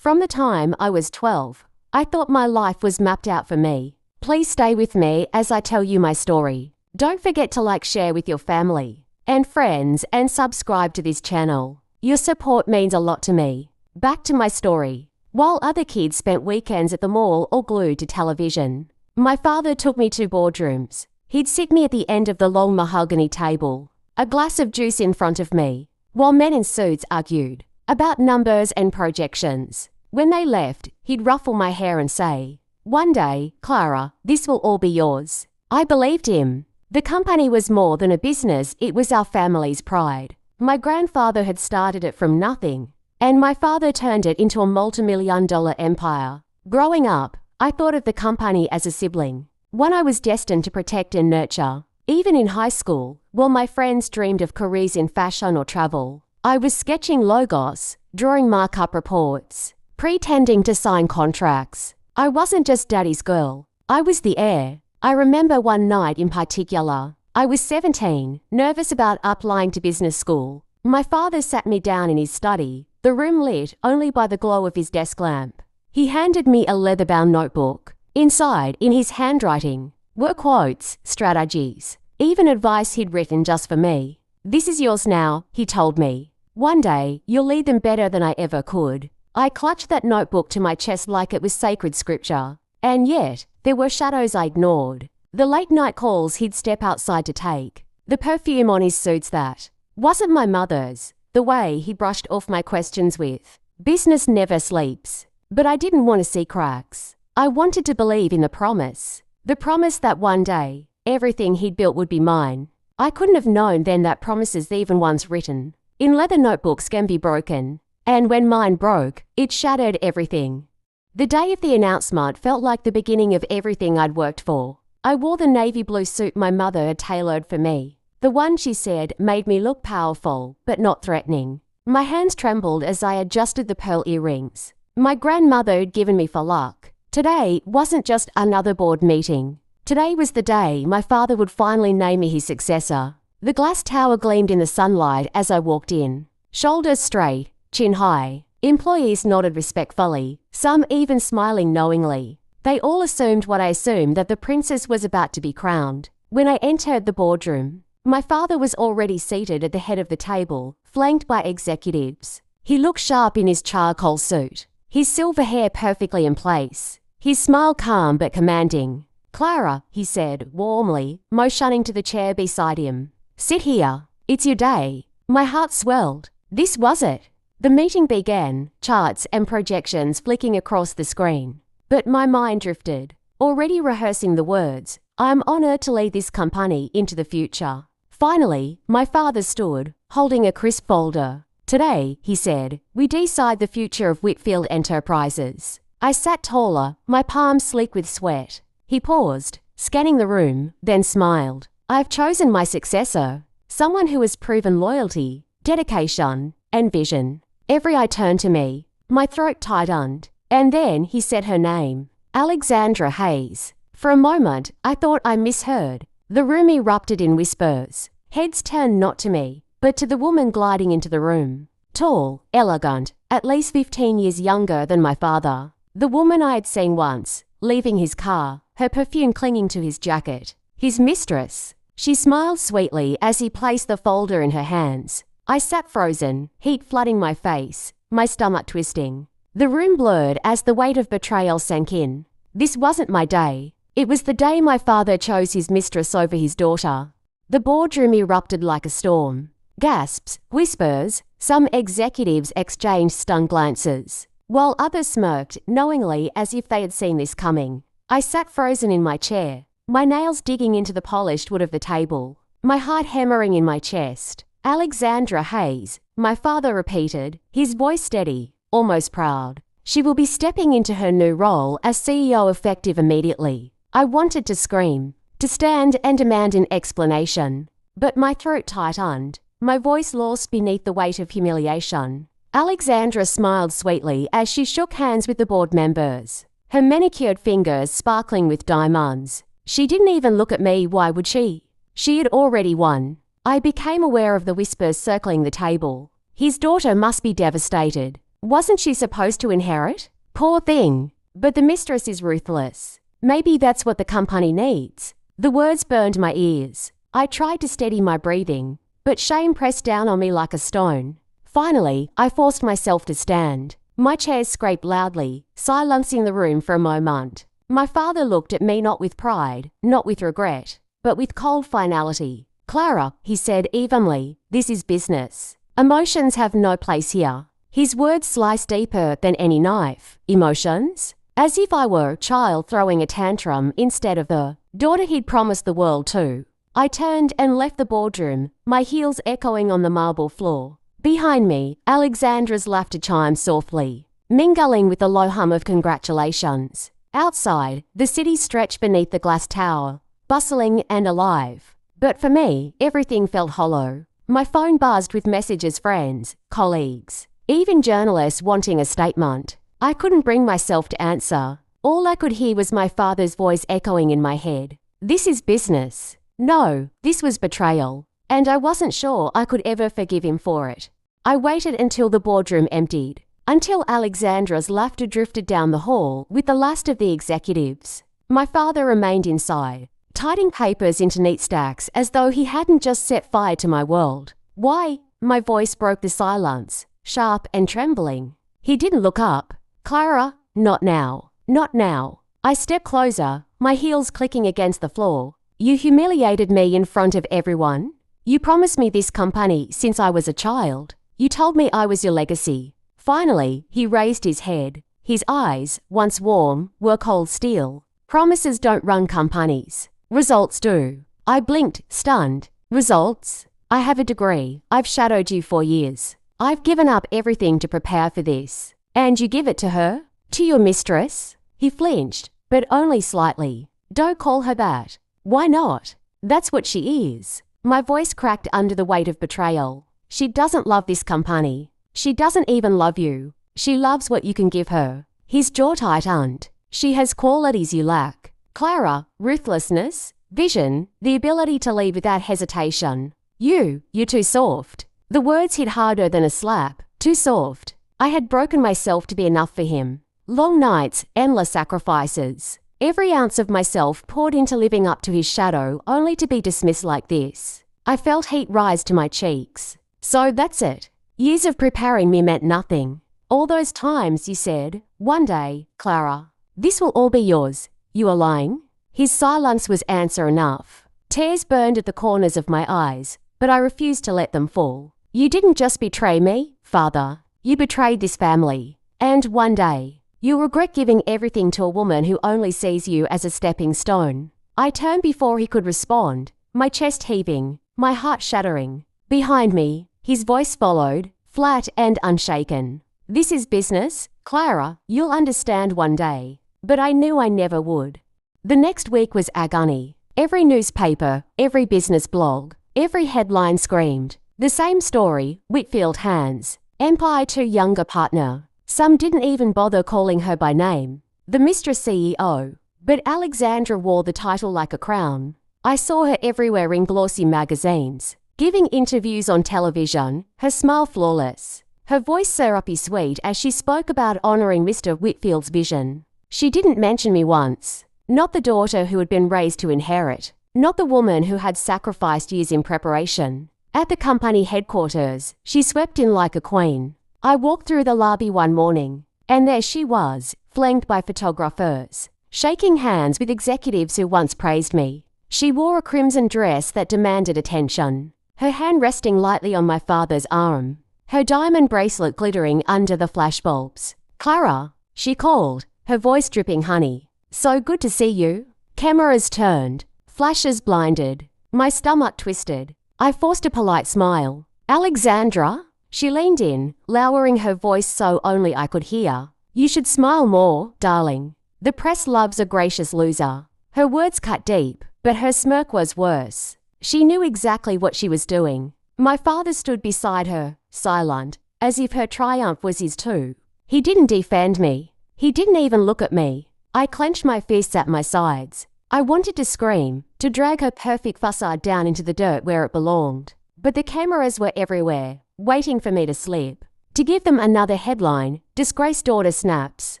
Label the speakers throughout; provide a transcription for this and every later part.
Speaker 1: From the time I was 12, I thought my life was mapped out for me. Please stay with me as I tell you my story. Don't forget to like, share with your family and friends, and subscribe to this channel. Your support means a lot to me. Back to my story. While other kids spent weekends at the mall or glued to television, my father took me to boardrooms. He'd sit me at the end of the long mahogany table, a glass of juice in front of me, while men in suits argued about numbers and projections. When they left, he'd ruffle my hair and say, "One day, Clara, this will all be yours." I believed him. The company was more than a business, it was our family's pride. My grandfather had started it from nothing, and my father turned it into a multimillion-dollar empire. Growing up, I thought of the company as a sibling, one I was destined to protect and nurture. Even in high school, while my friends dreamed of careers in fashion or travel, I was sketching logos, drawing markup reports, pretending to sign contracts. I wasn't just daddy's girl, I was the heir. I remember one night in particular. I was 17, nervous about applying to business school. My father sat me down in his study, the room lit only by the glow of his desk lamp. He handed me a leather-bound notebook. Inside, in his handwriting, were quotes, strategies, even advice he'd written just for me. "This is yours now," he told me. "One day, you'll lead them better than I ever could." I clutched that notebook to my chest like it was sacred scripture. And yet, there were shadows I ignored. The late-night calls he'd step outside to take, the perfume on his suits that wasn't my mother's, the way he brushed off my questions with, "Business never sleeps." But I didn't want to see cracks. I wanted to believe in the promise that one day, everything he'd built would be mine. I couldn't have known then that promises, even once written in leather notebooks, can be broken. And when mine broke, it shattered everything. The day of the announcement felt like the beginning of everything I'd worked for. I wore the navy blue suit my mother had tailored for me. The one, she said, made me look powerful, but not threatening. My hands trembled as I adjusted the pearl earrings my grandmother had given me for luck. Today wasn't just another board meeting. Today was the day my father would finally name me his successor. The glass tower gleamed in the sunlight as I walked in. Shoulders straight, chin high. Employees nodded respectfully, some even smiling knowingly. They all assumed what I assumed, that the princess was about to be crowned. When I entered the boardroom, my father was already seated at the head of the table, flanked by executives. He looked sharp in his charcoal suit, his silver hair perfectly in place, his smile calm but commanding. "Clara," he said warmly, motioning to the chair beside him. "Sit here. It's your day." My heart swelled. This was it. The meeting began, charts and projections flicking across the screen. But my mind drifted, already rehearsing the words, "I am honored to lead this company into the future." Finally, my father stood, holding a crisp folder. "Today," he said, "we decide the future of Whitfield Enterprises." I sat taller, my palms sleek with sweat. He paused, scanning the room, then smiled. "I've chosen my successor, someone who has proven loyalty, dedication, and vision." Every eye turned to me. My throat tightened. And then he said her name, Alexandra Hayes. For a moment, I thought I misheard. The room erupted in whispers. Heads turned not to me, but to the woman gliding into the room. Tall, elegant, at least 15 years younger than my father. The woman I had seen once, leaving his car, her perfume clinging to his jacket. His mistress. She smiled sweetly as he placed the folder in her hands. I sat frozen, heat flooding my face, my stomach twisting. The room blurred as the weight of betrayal sank in. This wasn't my day. It was the day my father chose his mistress over his daughter. The boardroom erupted like a storm. Gasps, whispers, some executives exchanged stunned glances, while others smirked knowingly as if they had seen this coming. I sat frozen in my chair, my nails digging into the polished wood of the table, my heart hammering in my chest. "Alexandra Hayes," my father repeated, his voice steady, almost proud. "She will be stepping into her new role as CEO effective immediately." I wanted to scream, to stand and demand an explanation, but my throat tightened, my voice lost beneath the weight of humiliation. Alexandra smiled sweetly as she shook hands with the board members, her manicured fingers sparkling with diamonds. She didn't even look at me, why would she? She had already won. I became aware of the whispers circling the table. His daughter must be devastated. Wasn't she supposed to inherit? Poor thing. But the mistress is ruthless. Maybe that's what the company needs. The words burned my ears. I tried to steady my breathing, but shame pressed down on me like a stone. Finally, I forced myself to stand. My chair scraped loudly, silencing the room for a moment. My father looked at me not with pride, not with regret, but with cold finality. "Clara," he said evenly, "this is business. Emotions have no place here." His words sliced deeper than any knife. Emotions? As if I were a child throwing a tantrum instead of the daughter he'd promised the world to. I turned and left the boardroom, my heels echoing on the marble floor. Behind me, Alexandra's laughter chimed softly, mingling with the low hum of congratulations. Outside, the city stretched beneath the glass tower, bustling and alive. But for me, everything felt hollow. My phone buzzed with messages, friends, colleagues, even journalists wanting a statement. I couldn't bring myself to answer. All I could hear was my father's voice echoing in my head. "This is business." No, this was betrayal, and I wasn't sure I could ever forgive him for it. I waited until the boardroom emptied, until Alexandra's laughter drifted down the hall with the last of the executives. My father remained inside, tidying papers into neat stacks as though he hadn't just set fire to my world. "Why?" My voice broke the silence, sharp and trembling. He didn't look up. "Clara, not now. Not now." I stepped closer, my heels clicking against the floor. "You humiliated me in front of everyone. You promised me this company since I was a child. You told me I was your legacy." Finally, he raised his head. His eyes, once warm, were cold steel. "Promises don't run companies. Results do." I blinked, stunned. "Results? I have a degree. I've shadowed you for years. I've given up everything to prepare for this. And you give it to her? To your mistress?" He flinched, but only slightly. "Don't call her that." "Why not? That's what she is." My voice cracked under the weight of betrayal. "She doesn't love this company. She doesn't even love you. She loves what you can give her." His jaw tightened. "She has qualities you lack. Clara, ruthlessness, vision, the ability to lead without hesitation. You're too soft." The words hit harder than a slap. Too soft. I had broken myself to be enough for him. Long nights, endless sacrifices. Every ounce of myself poured into living up to his shadow, only to be dismissed like this. I felt heat rise to my cheeks. "So that's it. Years of preparing me meant nothing. All those times you said, 'One day, Clara, this will all be yours.' You are lying." His silence was answer enough. Tears burned at the corners of my eyes, but I refused to let them fall. "You didn't just betray me, Father. You betrayed this family. And one day, you'll regret giving everything to a woman who only sees you as a stepping stone." I turned before he could respond, my chest heaving, my heart shattering. Behind me, his voice followed, flat and unshaken. "This is business. Clara, you'll understand one day." But I knew I never would. The next week was agony. Every newspaper, every business blog, every headline screamed. The same story, Whitfield hands. Empire to younger partner. Some didn't even bother calling her by name. The Mistress CEO. But Alexandra wore the title like a crown. I saw her everywhere in glossy magazines, giving interviews on television, her smile flawless, her voice syrupy sweet as she spoke about honouring Mr. Whitfield's vision. She didn't mention me once. Not the daughter who had been raised to inherit. Not the woman who had sacrificed years in preparation. At the company headquarters, she swept in like a queen. I walked through the lobby one morning, and there she was, flanked by photographers, shaking hands with executives who once praised me. She wore a crimson dress that demanded attention, her hand resting lightly on my father's arm, her diamond bracelet glittering under the flashbulbs. "Clara," she called, her voice dripping honey. "So good to see you." Cameras turned, flashes blinded, my stomach twisted. I forced a polite smile. "Alexandra?" She leaned in, lowering her voice so only I could hear. "You should smile more, darling. The press loves a gracious loser." Her words cut deep, but her smirk was worse. She knew exactly what she was doing. My father stood beside her, silent, as if her triumph was his too. He didn't defend me. He didn't even look at me. I clenched my fists at my sides. I wanted to scream, to drag her perfect facade down into the dirt where it belonged. But the cameras were everywhere, waiting for me to slip. to give them another headline, "Disgraced Daughter Snaps."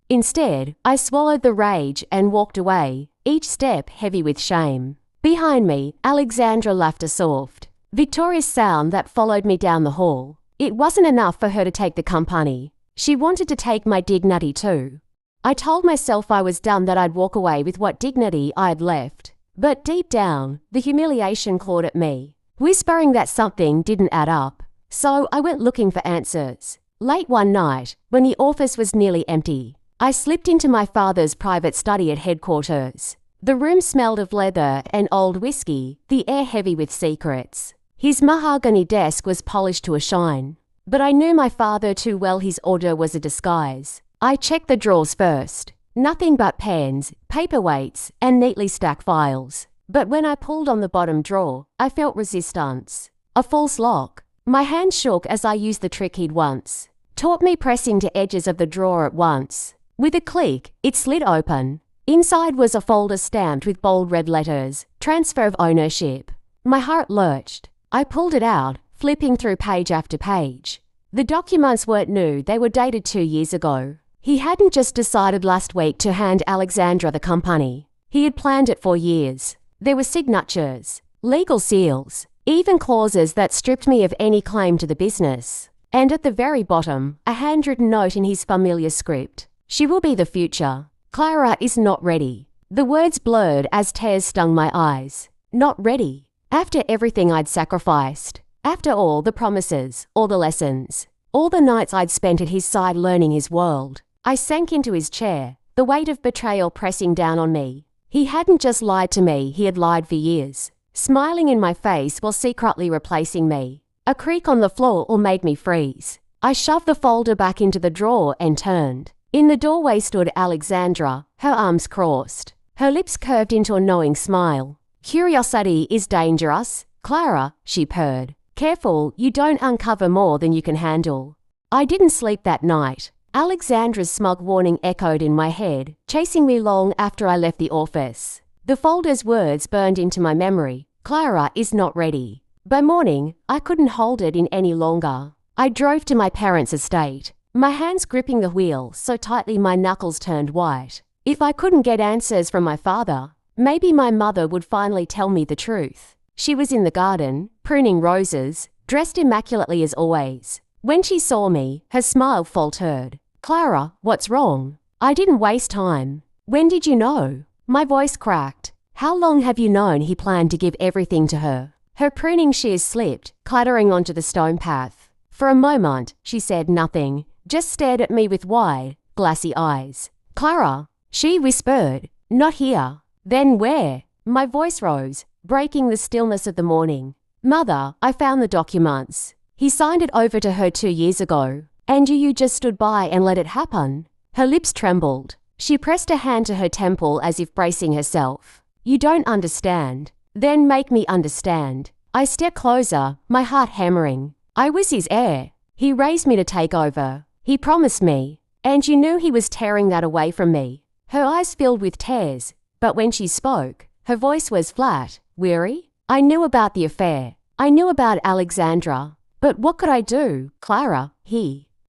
Speaker 1: Instead, I swallowed the rage and walked away, each step heavy with shame. Behind me, Alexandra laughed a soft, victorious sound that followed me down the hall. It wasn't enough for her to take the company. She wanted to take my dignity too. I told myself I was done, that I'd walk away with what dignity I had left. But deep down, the humiliation clawed at me, whispering that something didn't add up. So I went looking for answers. Late one night, when the office was nearly empty, I slipped into my father's private study at headquarters. The room smelled of leather and old whiskey, the air heavy with secrets. His mahogany desk was polished to a shine. But I knew my father too well. His order was a disguise. I checked the drawers first. Nothing but pens, paperweights, and neatly stacked files. But when I pulled on the bottom drawer, I felt resistance. A false lock. My hand shook as I used the trick he'd once taught me, pressing to edges of the drawer at once. With a click, it slid open. Inside was a folder stamped with bold red letters, "Transfer of Ownership." My heart lurched. I pulled it out, flipping through page after page. The documents weren't new, they were dated 2 years ago. He hadn't just decided last week to hand Alexandra the company. He had planned it for years. There were signatures, legal seals, even clauses that stripped me of any claim to the business. And at the very bottom, a handwritten note in his familiar script. "She will be the future. Clara is not ready." The words blurred as tears stung my eyes. Not ready. After everything I'd sacrificed. After all the promises, all the lessons, all the nights I'd spent at his side learning his world. I sank into his chair, the weight of betrayal pressing down on me. He hadn't just lied to me, he had lied for years, smiling in my face while secretly replacing me. A creak on the floor all made me freeze. I shoved the folder back into the drawer and turned. In the doorway stood Alexandra, her arms crossed, her lips curved into a knowing smile. "Curiosity is dangerous, Clara," she purred. "Careful you don't uncover more than you can handle." I didn't sleep that night. Alexandra's smug warning echoed in my head, chasing me long after I left the office. The folder's words burned into my memory. Clara is not ready. By morning, I couldn't hold it in any longer. I drove to my parents' estate, my hands gripping the wheel so tightly my knuckles turned white. If I couldn't get answers from my father, maybe my mother would finally tell me the truth. She was in the garden, pruning roses, dressed immaculately as always. When she saw me, her smile faltered. "Clara, what's wrong?" I didn't waste time. "When did you know?" My voice cracked. "How long have you known he planned to give everything to her?" Her pruning shears slipped, clattering onto the stone path. For a moment, she said nothing, just stared at me with wide, glassy eyes. "Clara," she whispered, "not here." "Then where?" My voice rose, breaking the stillness of the morning. "Mother, I found the documents. He signed it over to her 2 years ago. And you just stood by and let it happen." Her lips trembled. She pressed a hand to her temple as if bracing herself. "You don't understand." "Then make me understand." I stepped closer, my heart hammering. I was his heir. He raised me to take over. He promised me. And you knew he was tearing that away from me. Her eyes filled with tears, but when she spoke, her voice was flat, weary. "I knew about the affair. I knew about Alexandra. But what could I do, Clara?"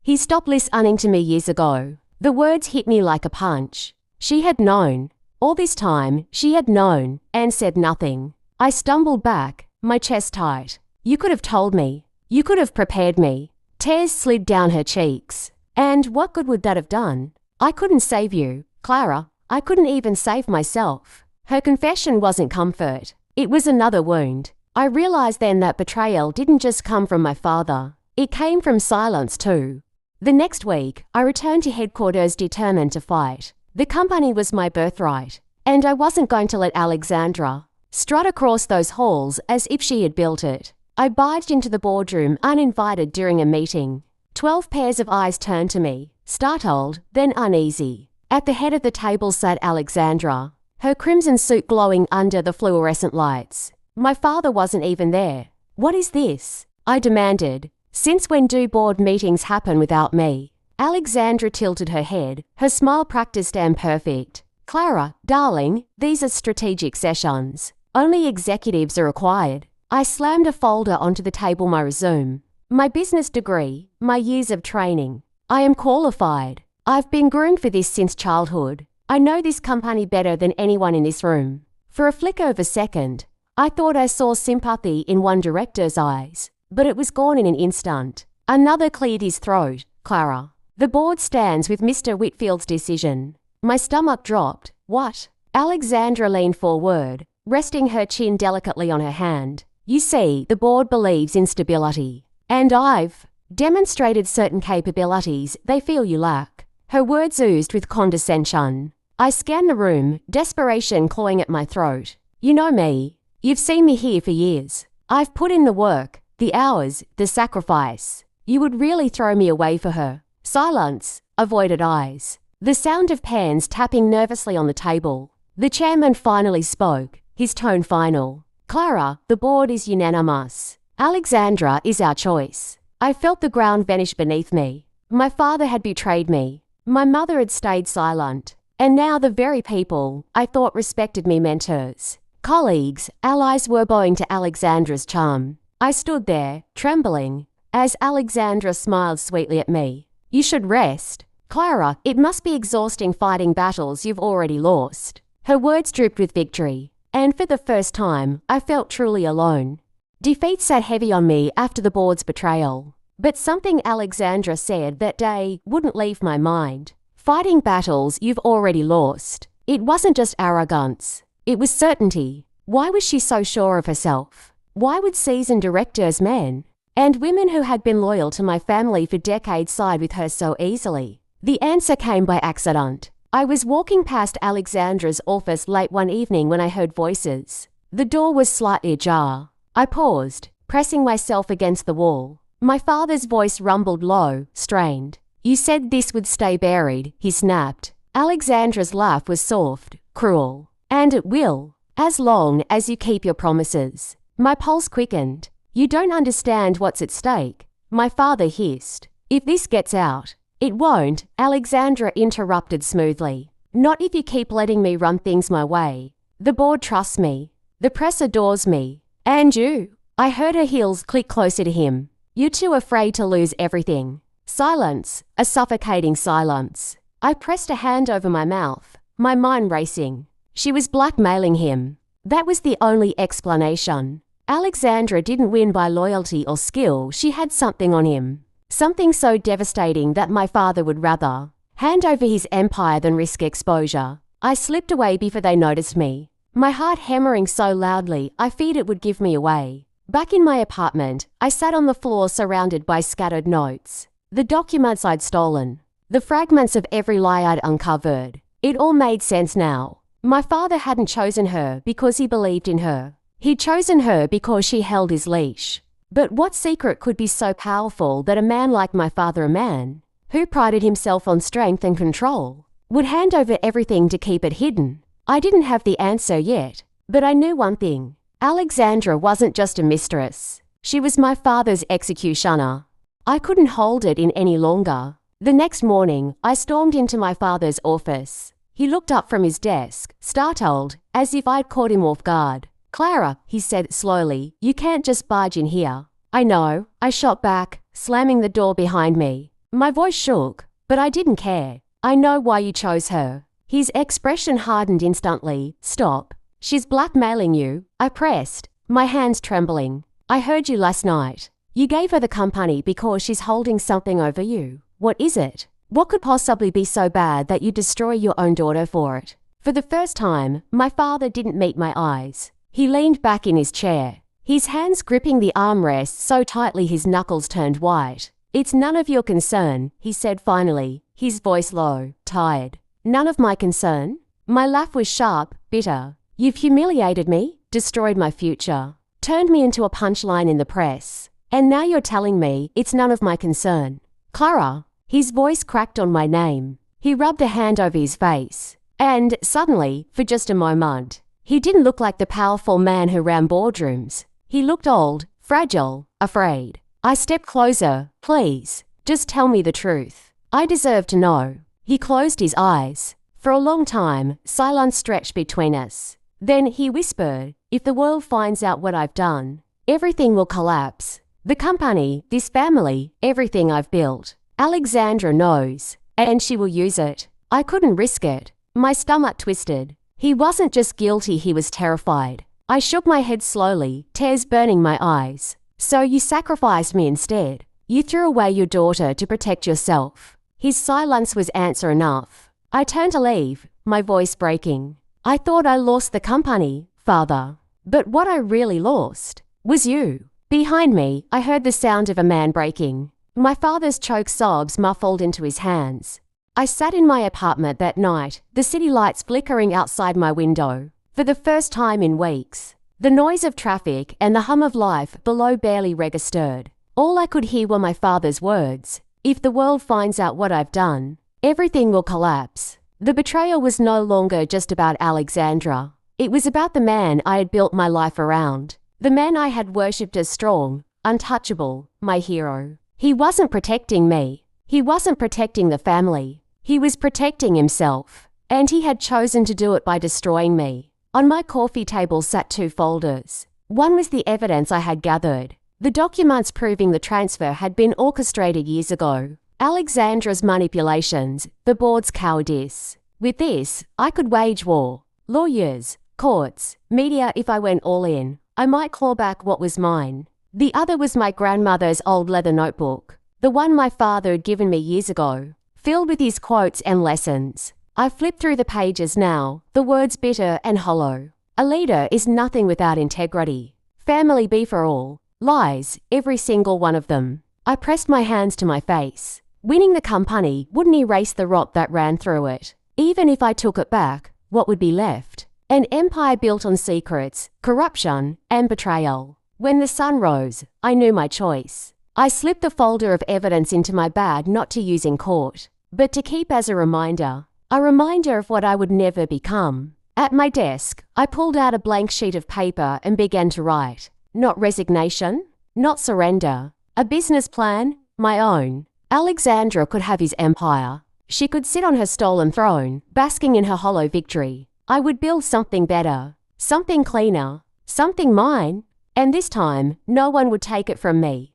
Speaker 1: He stopped listening to me years ago. The words hit me like a punch. She had known. All this time, she had known, and said nothing. I stumbled back, my chest tight. "You could have told me. You could have prepared me." Tears slid down her cheeks. "And what good would that have done?" "I couldn't save you, Clara. I couldn't even save myself." Her confession wasn't comfort. It was another wound. I realized then that betrayal didn't just come from my father. It came from silence too. The next week, I returned to headquarters determined to fight. The company was my birthright, and I wasn't going to let Alexandra strut across those halls as if she had built it. I barged into the boardroom uninvited during a meeting. 12 pairs of eyes turned to me, startled, then uneasy. At the head of the table sat Alexandra, her crimson suit glowing under the fluorescent lights. My father wasn't even there. "What is this?" I demanded. "Since when do board meetings happen without me?" Alexandra tilted her head, her smile practiced and perfect. "Clara, darling, these are strategic sessions. Only executives are required." I slammed a folder onto the table, my resume. My business degree, my years of training. I am qualified. I've been groomed for this since childhood. I know this company better than anyone in this room. For a flicker of a second, I thought I saw sympathy in one director's eyes, but it was gone in an instant. Another cleared his throat. Clara. The board stands with Mr. Whitfield's decision. My stomach dropped. What? Alexandra leaned forward, resting her chin delicately on her hand. You see, the board believes in stability. And I've demonstrated certain capabilities they feel you lack. Her words oozed with condescension. I scanned the room, desperation clawing at my throat. You know me. You've seen me here for years. I've put in the work, the hours, the sacrifice. You would really throw me away for her. Silence. Avoided eyes. The sound of pans tapping nervously on the table. The chairman finally spoke, his tone final. Clara, the board is unanimous. Alexandra is our choice. I felt the ground vanish beneath me. My father had betrayed me. My mother had stayed silent. And now the very people I thought respected me mentors, colleagues, allies were bowing to Alexandra's charm. I stood there, trembling, as Alexandra smiled sweetly at me. You should rest. Clara, it must be exhausting fighting battles you've already lost. Her words drooped with victory, and for the first time, I felt truly alone. Defeat sat heavy on me after the board's betrayal, but something Alexandra said that day wouldn't leave my mind. Fighting battles you've already lost. It wasn't just arrogance. It was certainty. Why was she so sure of herself? Why would seasoned directors, men, and women who had been loyal to my family for decades side with her so easily? The answer came by accident. I was walking past Alexandra's office late one evening when I heard voices. The door was slightly ajar. I paused, pressing myself against the wall. My father's voice rumbled low, strained. You said this would stay buried, he snapped. Alexandra's laugh was soft, cruel. And it will, as long as you keep your promises. My pulse quickened. You don't understand what's at stake, my father hissed. If this gets out. It won't, Alexandra interrupted smoothly. Not if you keep letting me run things my way. The board trusts me. The press adores me. And you. I heard her heels click closer to him. You're too afraid to lose everything. Silence, a suffocating silence. I pressed a hand over my mouth, my mind racing. She was blackmailing him. That was the only explanation. Alexandra didn't win by loyalty or skill, she had something on him. Something so devastating that my father would rather hand over his empire than risk exposure. I slipped away before they noticed me. My heart hammering so loudly, I feared it would give me away. Back in my apartment, I sat on the floor surrounded by scattered notes. The documents I'd stolen. The fragments of every lie I'd uncovered. It all made sense now. My father hadn't chosen her because he believed in her. He'd chosen her because she held his leash. But what secret could be so powerful that a man like my father, a man who prided himself on strength and control, would hand over everything to keep it hidden? I didn't have the answer yet, but I knew one thing. Alexandra wasn't just a mistress. She was my father's executioner. I couldn't hold it in any longer. The next morning, I stormed into my father's office. He looked up from his desk, startled, as if I'd caught him off guard. Clara, he said slowly, you can't just barge in here. I know, I shot back, slamming the door behind me. My voice shook, but I didn't care. I know why you chose her. His expression hardened instantly. Stop. She's blackmailing you. I pressed, my hands trembling. I heard you last night. You gave her the company because she's holding something over you. What is it? What could possibly be so bad that you destroy your own daughter for it? For the first time, my father didn't meet my eyes. He leaned back in his chair, his hands gripping the armrest so tightly his knuckles turned white. It's none of your concern, he said finally, his voice low, tired. None of my concern? My laugh was sharp, bitter. You've humiliated me, destroyed my future, turned me into a punchline in the press. And now you're telling me it's none of my concern. Clara. His voice cracked on my name. He rubbed a hand over his face. And suddenly, for just a moment, he didn't look like the powerful man who ran boardrooms. He looked old, fragile, afraid. I stepped closer. Please, just tell me the truth. I deserve to know. He closed his eyes. For a long time, silence stretched between us. Then he whispered, if the world finds out what I've done, everything will collapse. The company, this family, everything I've built. Alexandra knows, and she will use it. I couldn't risk it. My stomach twisted. He wasn't just guilty, he was terrified. I shook my head slowly, tears burning my eyes. So you sacrificed me instead. You threw away your daughter to protect yourself. His silence was answer enough. I turned to leave, my voice breaking. I thought I lost the company, Father. But what I really lost was you. Behind me, I heard the sound of a man breaking. My father's choked sobs muffled into his hands. I sat in my apartment that night, the city lights flickering outside my window. For the first time in weeks, the noise of traffic and the hum of life below barely registered. All I could hear were my father's words. If the world finds out what I've done, everything will collapse. The betrayal was no longer just about Alexandra. It was about the man I had built my life around. The man I had worshipped as strong, untouchable, my hero. He wasn't protecting me. He wasn't protecting the family. He was protecting himself. And he had chosen to do it by destroying me. On my coffee table sat 2 folders. One was the evidence I had gathered. The documents proving the transfer had been orchestrated years ago. Alexandra's manipulations, the board's cowardice. With this, I could wage war. Lawyers, courts, media. If I went all in, I might claw back what was mine. The other was my grandmother's old leather notebook, the one my father had given me years ago, filled with his quotes and lessons. I flipped through the pages now, the words bitter and hollow. A leader is nothing without integrity. Family be for all. Lies, every single one of them. I pressed my hands to my face. Winning the company wouldn't erase the rot that ran through it. Even if I took it back, what would be left? An empire built on secrets, corruption, and betrayal. When the sun rose, I knew my choice. I slipped the folder of evidence into my bag, not to use in court, but to keep as a reminder of what I would never become. At my desk, I pulled out a blank sheet of paper and began to write. Not resignation, not surrender. A business plan, my own. Alexandra could have his empire. She could sit on her stolen throne, basking in her hollow victory. I would build something better, something cleaner, something mine. And this time, no one would take it from me.